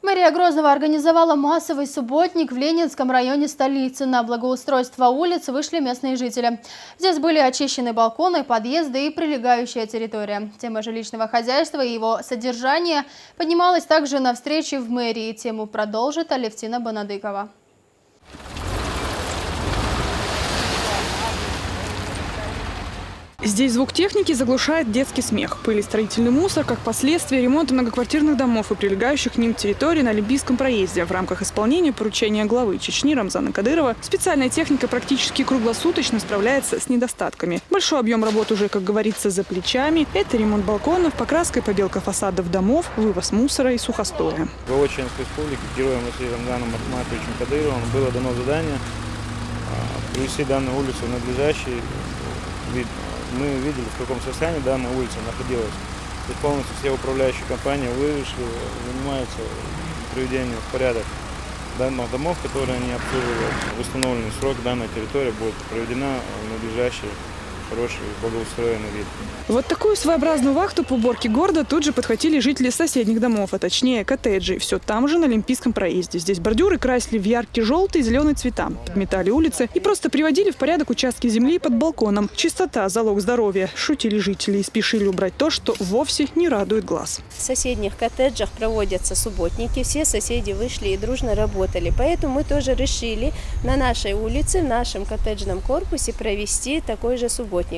Мэрия Грозного организовала массовый субботник в Ленинском районе столицы. На благоустройство улиц вышли местные жители. Здесь были очищены балконы, подъезды и прилегающая территория. Тема жилищного хозяйства и его содержания поднималась также на встрече в мэрии. Тему продолжит Алевтина Банадыкова. Здесь звук техники заглушает детский смех. Пыль и строительный мусор как последствие ремонта многоквартирных домов и прилегающих к ним территорий на Олимпийском проезде. В рамках исполнения поручения главы Чечни Рамзана Кадырова специальная техника практически круглосуточно справляется с недостатками. Большой объем работы уже, как говорится, за плечами. Это ремонт балконов, покраска и побелка фасадов домов, вывоз мусора и сухостоя. Главой Чеченской республики героем Рамзаном Ахматовичем Кадыровым было дано задание привести данную улицу в надлежащий вид. Мы видели, в каком состоянии данная улица находилась. И полностью все управляющие компании вышли, занимаются приведением в порядок данных домов, которые они обслуживают. В установленный срок данная территория будет проведена в надлежащий, хороший, благоустроенный вид. Вот такую своеобразную вахту по уборке города тут же подхватили жители соседних домов, а точнее коттеджей. Все там же, на Олимпийском проезде. Здесь бордюры красили в яркие желтые и зеленые цвета, подметали улицы и просто приводили в порядок участки земли под балконом. Чистота – залог здоровья, шутили жители и спешили убрать то, что вовсе не радует глаз. В соседних коттеджах проводятся субботники, все соседи вышли и дружно работали. Поэтому мы тоже решили на нашей улице, в нашем коттеджном корпусе провести такой же субботник.